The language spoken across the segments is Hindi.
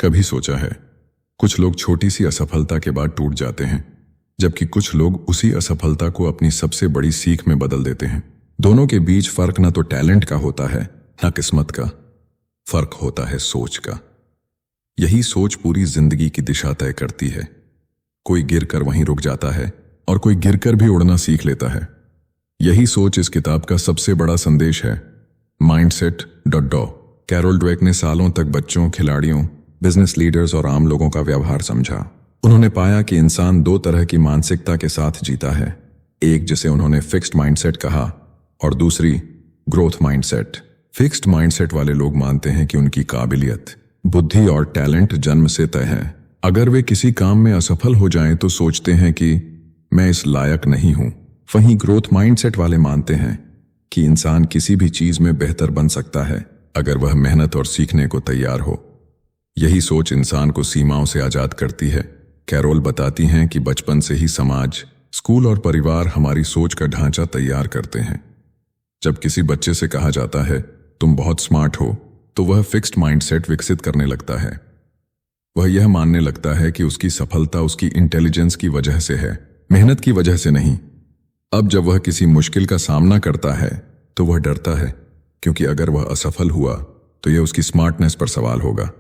कभी सोचा है, कुछ लोग छोटी सी असफलता के बाद टूट जाते हैं, जबकि कुछ लोग उसी असफलता को अपनी सबसे बड़ी सीख में बदल देते हैं। दोनों के बीच फर्क ना तो टैलेंट का होता है, ना किस्मत का। फर्क होता है सोच का। यही सोच पूरी जिंदगी की दिशा तय करती है। कोई गिरकर वहीं रुक जाता है और कोई गिरकर भी उड़ना सीख लेता है। यही सोच इस किताब का सबसे बड़ा संदेश है। माइंडसेट .डॉ कैरोल ड्वेक ने सालों तक बच्चों, खिलाड़ियों, बिजनेस लीडर्स और आम लोगों का व्यवहार समझा। उन्होंने पाया कि इंसान दो तरह की मानसिकता के साथ जीता है, एक जिसे उन्होंने फिक्स्ड माइंडसेट कहा और दूसरी ग्रोथ माइंडसेट। फिक्स्ड माइंडसेट वाले लोग मानते हैं कि उनकी काबिलियत, बुद्धि और टैलेंट जन्म से तय है। अगर वे किसी काम में असफल हो जाएं तो सोचते हैं कि मैं इस लायक नहीं हूं। वहीं ग्रोथ माइंडसेट वाले मानते हैं कि इंसान किसी भी चीज में बेहतर बन सकता है अगर वह मेहनत और सीखने को तैयार हो। यही सोच इंसान को सीमाओं से आजाद करती है। कैरोल बताती हैं कि बचपन से ही समाज, स्कूल और परिवार हमारी सोच का ढांचा तैयार करते हैं। जब किसी बच्चे से कहा जाता है तुम बहुत स्मार्ट हो, तो वह फिक्स्ड माइंडसेट विकसित करने लगता है। वह यह मानने लगता है कि उसकी सफलता उसकी इंटेलिजेंस की वजह से है, मेहनत की वजह से नहीं। अब जब वह किसी मुश्किल का सामना करता है तो वह डरता है, क्योंकि अगर वह असफल हुआ तो यह उसकी स्मार्टनेस पर सवाल होगा।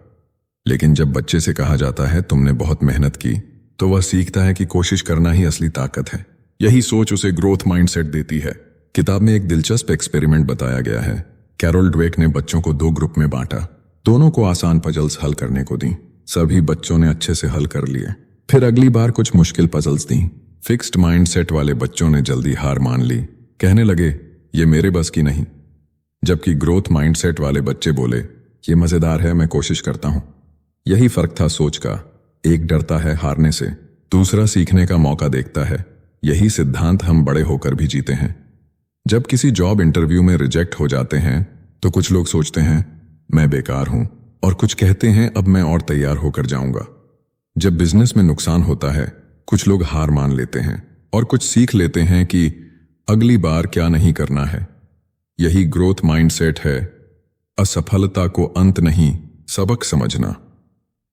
लेकिन जब बच्चे से कहा जाता है तुमने बहुत मेहनत की, तो वह सीखता है कि कोशिश करना ही असली ताकत है। यही सोच उसे ग्रोथ माइंडसेट देती है। किताब में एक दिलचस्प एक्सपेरिमेंट बताया गया है। कैरोल ड्वेक ने बच्चों को दो ग्रुप में बांटा। दोनों को आसान पजल्स हल करने को दी। सभी बच्चों ने अच्छे से हल कर लिए। फिर अगली बार कुछ मुश्किल पजल्स दी। फिक्स्ड माइंडसेट वाले बच्चों ने जल्दी हार मान ली, कहने लगे ये मेरे बस की नहीं। जबकि ग्रोथ माइंडसेट वाले बच्चे बोले ये मजेदार है, मैं कोशिश करता हूं। यही फर्क था सोच का। एक डरता है हारने से, दूसरा सीखने का मौका देखता है। यही सिद्धांत हम बड़े होकर भी जीते हैं। जब किसी जॉब इंटरव्यू में रिजेक्ट हो जाते हैं तो कुछ लोग सोचते हैं मैं बेकार हूं, और कुछ कहते हैं अब मैं और तैयार होकर जाऊंगा। जब बिजनेस में नुकसान होता है, कुछ लोग हार मान लेते हैं और कुछ सीख लेते हैं कि अगली बार क्या नहीं करना है। यही ग्रोथ माइंडसेट है। असफलता को अंत नहीं, सबक समझना।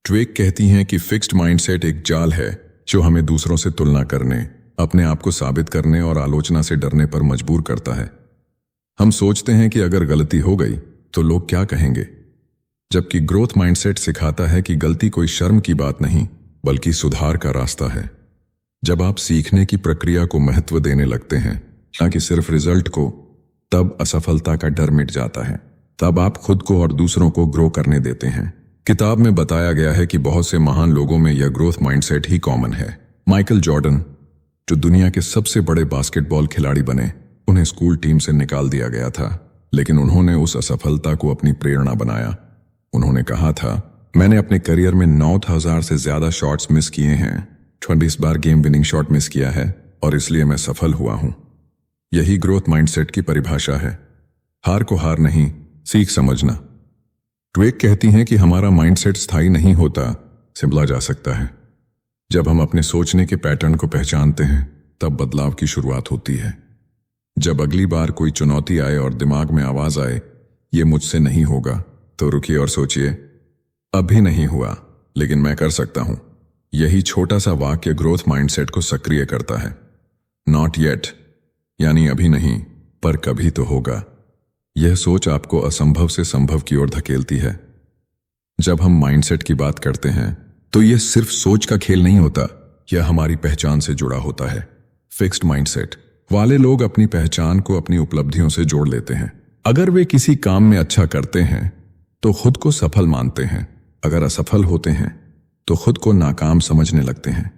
ड्वेक कहती हैं कि फिक्स्ड माइंडसेट एक जाल है जो हमें दूसरों से तुलना करने, अपने आप को साबित करने और आलोचना से डरने पर मजबूर करता है। हम सोचते हैं कि अगर गलती हो गई तो लोग क्या कहेंगे, जबकि ग्रोथ माइंडसेट सिखाता है कि गलती कोई शर्म की बात नहीं, बल्कि सुधार का रास्ता है। जब आप सीखने की प्रक्रिया को महत्व देने लगते हैं, ना कि सिर्फ रिजल्ट को, तब असफलता का डर मिट जाता है। तब आप खुद को और दूसरों को ग्रो करने देते हैं। किताब में बताया गया है कि बहुत से महान लोगों में यह ग्रोथ माइंडसेट ही कॉमन है। माइकल जॉर्डन, जो दुनिया के सबसे बड़े बास्केटबॉल खिलाड़ी बने, उन्हें स्कूल टीम से निकाल दिया गया था, लेकिन उन्होंने उस असफलता को अपनी प्रेरणा बनाया। उन्होंने कहा था मैंने अपने करियर में 9,000 से ज्यादा शॉट्स मिस किए हैं, 26 बार गेम विनिंग शॉट मिस किया है, और इसलिए मैं सफल हुआ हूं। यही ग्रोथ माइंडसेट की परिभाषा है। हार को हार नहीं, सीख समझना। ड्वेक कहती हैं कि हमारा माइंडसेट स्थायी नहीं होता, सिंबला जा सकता है। जब हम अपने सोचने के पैटर्न को पहचानते हैं, तब बदलाव की शुरुआत होती है। जब अगली बार कोई चुनौती आए और दिमाग में आवाज आए ये मुझसे नहीं होगा, तो रुकिए और सोचिए अभी नहीं हुआ, लेकिन मैं कर सकता हूं। यही छोटा सा वाक्य ग्रोथ माइंडसेट को सक्रिय करता है। नॉट येट यानी अभी नहीं, पर कभी तो होगा। यह सोच आपको असंभव से संभव की ओर धकेलती है। जब हम माइंडसेट की बात करते हैं तो यह सिर्फ सोच का खेल नहीं होता, यह हमारी पहचान से जुड़ा होता है। फिक्स्ड माइंडसेट वाले लोग अपनी पहचान को अपनी उपलब्धियों से जोड़ लेते हैं। अगर वे किसी काम में अच्छा करते हैं तो खुद को सफल मानते हैं, अगर असफल होते हैं तो खुद को नाकाम समझने लगते हैं।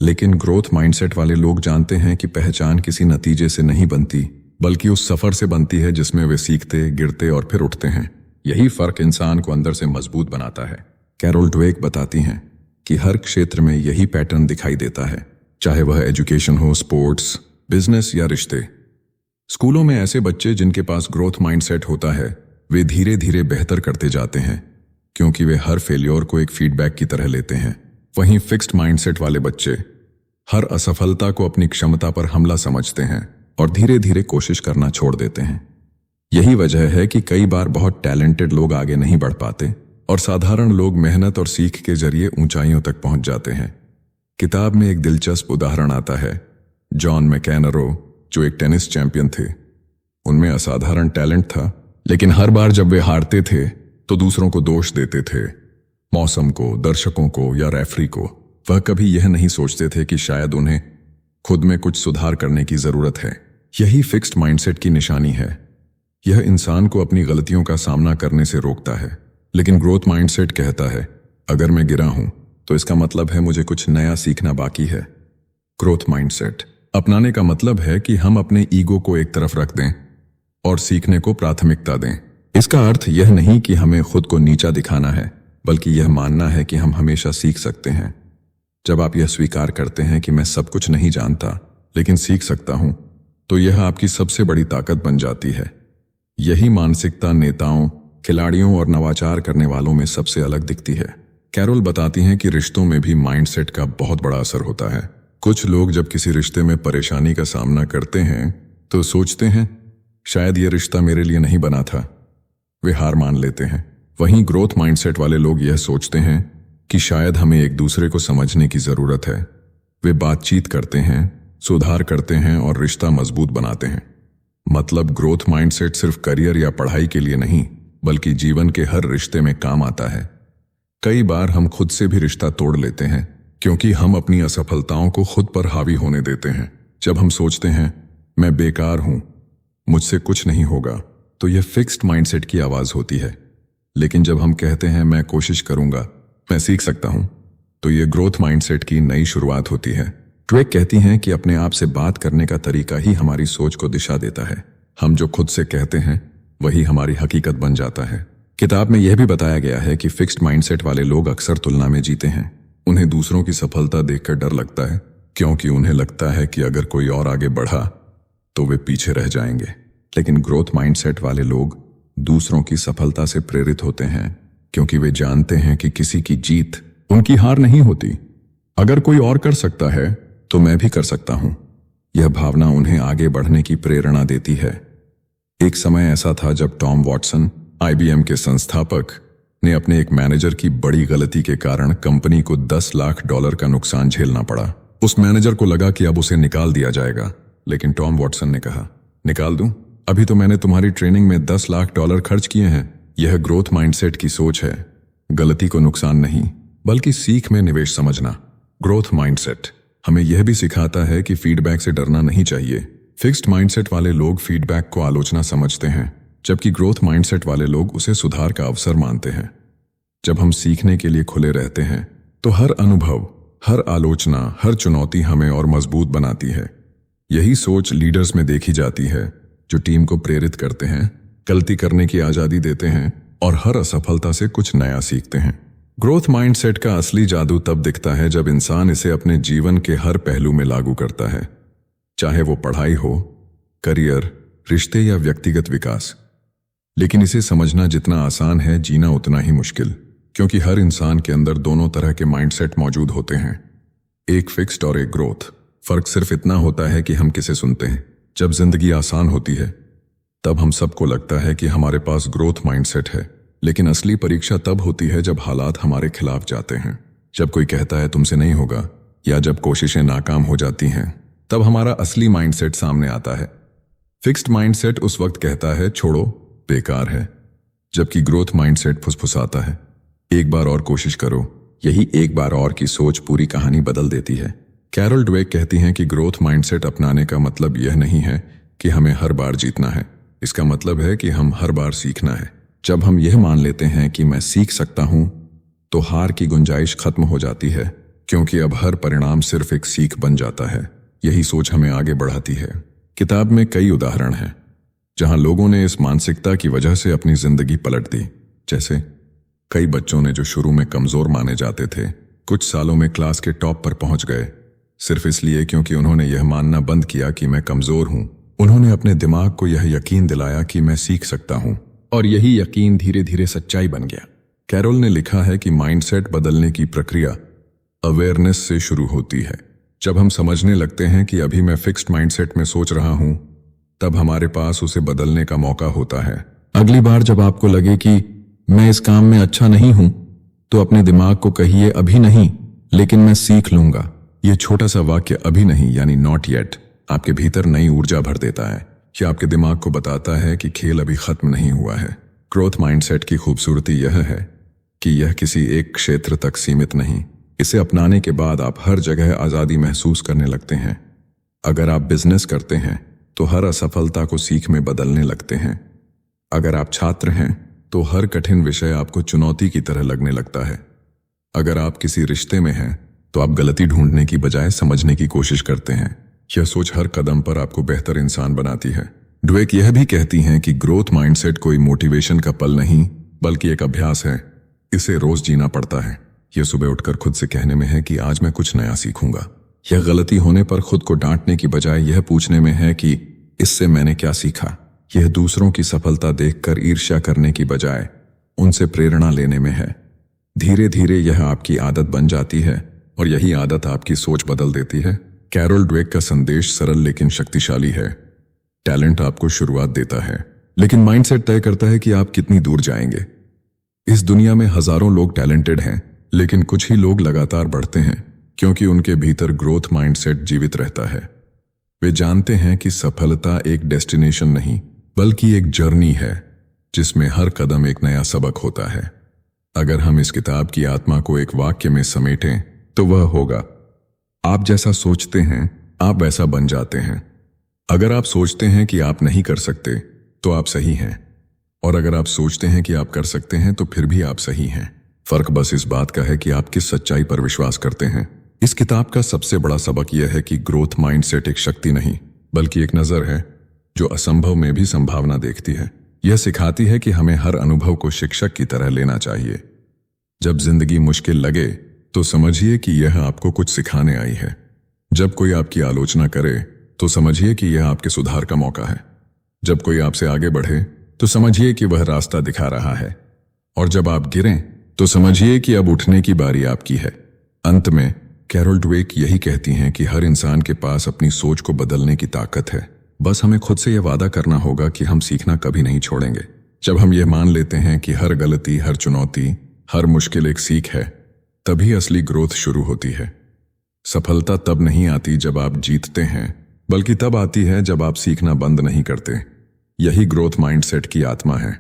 लेकिन ग्रोथ माइंडसेट वाले लोग जानते हैं कि पहचान किसी नतीजे से नहीं बनती, बल्कि उस सफर से बनती है जिसमें वे सीखते, गिरते और फिर उठते हैं। यही फर्क इंसान को अंदर से मजबूत बनाता है। कैरोल ड्वेक बताती हैं कि हर क्षेत्र में यही पैटर्न दिखाई देता है, चाहे वह एजुकेशन हो, स्पोर्ट्स, बिजनेस या रिश्ते। स्कूलों में ऐसे बच्चे जिनके पास ग्रोथ माइंडसेट होता है, वे धीरे धीरे बेहतर करते जाते हैं, क्योंकि वे हर फेलियर को एक फीडबैक की तरह लेते हैं। वहीं फिक्स्ड माइंडसेट वाले बच्चे हर असफलता को अपनी क्षमता पर हमला समझते हैं और धीरे धीरे कोशिश करना छोड़ देते हैं। यही वजह है कि कई बार बहुत टैलेंटेड लोग आगे नहीं बढ़ पाते, और साधारण लोग मेहनत और सीख के जरिए ऊंचाइयों तक पहुंच जाते हैं। किताब में एक दिलचस्प उदाहरण आता है। जॉन मैकेनरो, जो एक टेनिस चैंपियन थे, उनमें असाधारण टैलेंट था, लेकिन हर बार जब वे हारते थे तो दूसरों को दोष देते थे, मौसम को, दर्शकों को या रेफरी को। वह कभी यह नहीं सोचते थे कि शायद उन्हें खुद में कुछ सुधार करने की जरूरत है। यही फिक्स्ड माइंडसेट की निशानी है। यह इंसान को अपनी गलतियों का सामना करने से रोकता है। लेकिन ग्रोथ माइंडसेट कहता है, अगर मैं गिरा हूं तो इसका मतलब है मुझे कुछ नया सीखना बाकी है। ग्रोथ माइंडसेट अपनाने का मतलब है कि हम अपने ईगो को एक तरफ रख दें और सीखने को प्राथमिकता दें। इसका अर्थ यह नहीं कि हमें खुद को नीचा दिखाना है, बल्कि यह मानना है कि हम हमेशा सीख सकते हैं। जब आप यह स्वीकार करते हैं कि मैं सब कुछ नहीं जानता लेकिन सीख सकता हूं, तो यह आपकी सबसे बड़ी ताकत बन जाती है। यही मानसिकता नेताओं, खिलाड़ियों और नवाचार करने वालों में सबसे अलग दिखती है। कैरोल बताती हैं कि रिश्तों में भी माइंडसेट का बहुत बड़ा असर होता है। कुछ लोग जब किसी रिश्ते में परेशानी का सामना करते हैं तो सोचते हैं, शायद यह रिश्ता मेरे लिए नहीं बना था। वे हार मान लेते हैं। वहीं ग्रोथ माइंडसेट वाले लोग यह सोचते हैं कि शायद हमें एक दूसरे को समझने की जरूरत है। वे बातचीत करते हैं, सुधार करते हैं और रिश्ता मजबूत बनाते हैं। मतलब ग्रोथ माइंडसेट सिर्फ करियर या पढ़ाई के लिए नहीं, बल्कि जीवन के हर रिश्ते में काम आता है। कई बार हम खुद से भी रिश्ता तोड़ लेते हैं क्योंकि हम अपनी असफलताओं को खुद पर हावी होने देते हैं। जब हम सोचते हैं मैं बेकार हूं, मुझसे कुछ नहीं होगा, तो यह फिक्स्ड माइंडसेट की आवाज होती है। लेकिन जब हम कहते हैं मैं कोशिश करूंगा, मैं सीख सकता हूं, तो यह ग्रोथ माइंडसेट की नई शुरुआत होती है। ट्वेक कहती हैं कि अपने आप से बात करने का तरीका ही हमारी सोच को दिशा देता है। हम जो खुद से कहते हैं वही हमारी हकीकत बन जाता है। किताब में यह भी बताया गया है कि फिक्स्ड माइंडसेट वाले लोग अक्सर तुलना में जीते हैं। उन्हें दूसरों की सफलता देखकर डर लगता है, क्योंकि उन्हें लगता है कि अगर कोई और आगे बढ़ा तो वे पीछे रह जाएंगे। लेकिन ग्रोथ माइंडसेट वाले लोग दूसरों की सफलता से प्रेरित होते हैं, क्योंकि वे जानते हैं कि किसी की जीत उनकी हार नहीं होती। अगर कोई और कर सकता है तो मैं भी कर सकता हूं। यह भावना उन्हें आगे बढ़ने की प्रेरणा देती है। एक समय ऐसा था जब टॉम वॉटसन, IBM के संस्थापक, ने अपने एक मैनेजर की बड़ी गलती के कारण कंपनी को $10 लाख का नुकसान झेलना पड़ा। उस मैनेजर को लगा कि अब उसे निकाल दिया जाएगा, लेकिन टॉम वॉटसन ने कहा, निकाल दूं? अभी तो मैंने तुम्हारी ट्रेनिंग में $10 लाख खर्च किए हैं। यह ग्रोथ माइंडसेट की सोच है। गलती को नुकसान नहीं, बल्कि सीख में निवेश समझना। ग्रोथ माइंडसेट हमें यह भी सिखाता है कि फीडबैक से डरना नहीं चाहिए। फिक्स्ड माइंडसेट वाले लोग फीडबैक को आलोचना समझते हैं, जबकि ग्रोथ माइंडसेट वाले लोग उसे सुधार का अवसर मानते हैं। जब हम सीखने के लिए खुले रहते हैं तो हर अनुभव, हर आलोचना, हर चुनौती हमें और मजबूत बनाती है। यही सोच लीडर्स में देखी जाती है, जो टीम को प्रेरित करते हैं, गलती करने की आजादी देते हैं और हर असफलता से कुछ नया सीखते हैं। ग्रोथ माइंडसेट का असली जादू तब दिखता है जब इंसान इसे अपने जीवन के हर पहलू में लागू करता है, चाहे वो पढ़ाई हो, करियर, रिश्ते या व्यक्तिगत विकास। लेकिन इसे समझना जितना आसान है, जीना उतना ही मुश्किल, क्योंकि हर इंसान के अंदर दोनों तरह के माइंडसेट मौजूद होते हैं, एक फिक्स्ड और एक ग्रोथ। फर्क सिर्फ इतना होता है कि हम किसे सुनते हैं। जब जिंदगी आसान होती है तब हम सबको लगता है कि हमारे पास ग्रोथ माइंडसेट है, लेकिन असली परीक्षा तब होती है जब हालात हमारे खिलाफ जाते हैं। जब कोई कहता है तुमसे नहीं होगा, या जब कोशिशें नाकाम हो जाती हैं, तब हमारा असली माइंडसेट सामने आता है। फिक्स्ड माइंडसेट उस वक्त कहता है छोड़ो, बेकार है, जबकि ग्रोथ माइंडसेट फुसफुसाता है, एक बार और कोशिश करो। यही एक बार और की सोच पूरी कहानी बदल देती है। कैरोल ड्वेक कहती हैं कि ग्रोथ माइंडसेट अपनाने का मतलब यह नहीं है कि हमें हर बार जीतना है। इसका मतलब है कि हम हर बार सीखना है। जब हम यह मान लेते हैं कि मैं सीख सकता हूं, तो हार की गुंजाइश खत्म हो जाती है, क्योंकि अब हर परिणाम सिर्फ एक सीख बन जाता है। यही सोच हमें आगे बढ़ाती है। किताब में कई उदाहरण हैं जहां लोगों ने इस मानसिकता की वजह से अपनी जिंदगी पलट दी। जैसे कई बच्चों ने जो शुरू में कमजोर माने जाते थे, कुछ सालों में क्लास के टॉप पर पहुंच गए, सिर्फ इसलिए क्योंकि उन्होंने यह मानना बंद किया कि मैं कमजोर हूं। उन्होंने अपने दिमाग को यह यकीन दिलाया कि मैं सीख सकता हूं, और यही यकीन धीरे धीरे सच्चाई बन गया। कैरोल ने लिखा है कि माइंडसेट बदलने की प्रक्रिया अवेयरनेस से शुरू होती है। जब हम समझने लगते हैं कि अभी मैं फिक्स्ड माइंडसेट में सोच रहा हूं, तब हमारे पास उसे बदलने का मौका होता है। अगली बार जब आपको लगे कि मैं इस काम में अच्छा नहीं हूं, तो अपने दिमाग को कहिए अभी नहीं, लेकिन मैं सीख लूंगा। यह छोटा सा वाक्य अभी नहीं यानी नॉट येट आपके भीतर नई ऊर्जा भर देता है। यह आपके दिमाग को बताता है कि खेल अभी खत्म नहीं हुआ है। ग्रोथ माइंडसेट की खूबसूरती यह है कि यह किसी एक क्षेत्र तक सीमित नहीं। इसे अपनाने के बाद आप हर जगह आज़ादी महसूस करने लगते हैं। अगर आप बिजनेस करते हैं तो हर असफलता को सीख में बदलने लगते हैं। अगर आप छात्र हैं तो हर कठिन विषय आपको चुनौती की तरह लगने लगता है। अगर आप किसी रिश्ते में हैं तो आप गलती ढूंढने की बजाय समझने की कोशिश करते हैं। यह सोच हर कदम पर आपको बेहतर इंसान बनाती है। ड्वेक यह भी कहती हैं कि ग्रोथ माइंडसेट कोई मोटिवेशन का पल नहीं बल्कि एक अभ्यास है। इसे रोज जीना पड़ता है। यह सुबह उठकर खुद से कहने में है कि आज मैं कुछ नया सीखूंगा। यह गलती होने पर खुद को डांटने की बजाय यह पूछने में है कि इससे मैंने क्या सीखा। यह दूसरों की सफलता देखकर ईर्ष्या करने की बजाय उनसे प्रेरणा लेने में है। धीरे धीरे यह आपकी आदत बन जाती है और यही आदत आपकी सोच बदल देती है। कैरोल ड्वेक का संदेश सरल लेकिन शक्तिशाली है। टैलेंट आपको शुरुआत देता है, लेकिन माइंडसेट तय करता है कि आप कितनी दूर जाएंगे। इस दुनिया में हजारों लोग टैलेंटेड हैं, लेकिन कुछ ही लोग लगातार बढ़ते हैं क्योंकि उनके भीतर ग्रोथ माइंडसेट जीवित रहता है। वे जानते हैं कि सफलता एक डेस्टिनेशन नहीं बल्कि एक जर्नी है जिसमें हर कदम एक नया सबक होता है। अगर हम इस किताब की आत्मा को एक वाक्य में समेटें तो वह होगा, आप जैसा सोचते हैं आप वैसा बन जाते हैं। अगर आप सोचते हैं कि आप नहीं कर सकते तो आप सही हैं, और अगर आप सोचते हैं कि आप कर सकते हैं तो फिर भी आप सही हैं। फर्क बस इस बात का है कि आप किस सच्चाई पर विश्वास करते हैं। इस किताब का सबसे बड़ा सबक यह है कि ग्रोथ माइंडसेट एक शक्ति नहीं बल्कि एक नजर है जो असंभव में भी संभावना देखती है। यह सिखाती है कि हमें हर अनुभव को शिक्षक की तरह लेना चाहिए। जब जिंदगी मुश्किल लगे तो समझिए कि यह आपको कुछ सिखाने आई है। जब कोई आपकी आलोचना करे तो समझिए कि यह आपके सुधार का मौका है। जब कोई आपसे आगे बढ़े तो समझिए कि वह रास्ता दिखा रहा है, और जब आप गिरें तो समझिए कि अब उठने की बारी आपकी है। अंत में कैरोल ड्वेक यही कहती हैं कि हर इंसान के पास अपनी सोच को बदलने की ताकत है। बस हमें खुद से यह वादा करना होगा कि हम सीखना कभी नहीं छोड़ेंगे। जब हम यह मान लेते हैं कि हर गलती, हर चुनौती, हर मुश्किल एक सीख है, तभी असली ग्रोथ शुरू होती है। सफलता तब नहीं आती जब आप जीतते हैं, बल्कि तब आती है जब आप सीखना बंद नहीं करते। यही ग्रोथ माइंडसेट की आत्मा है।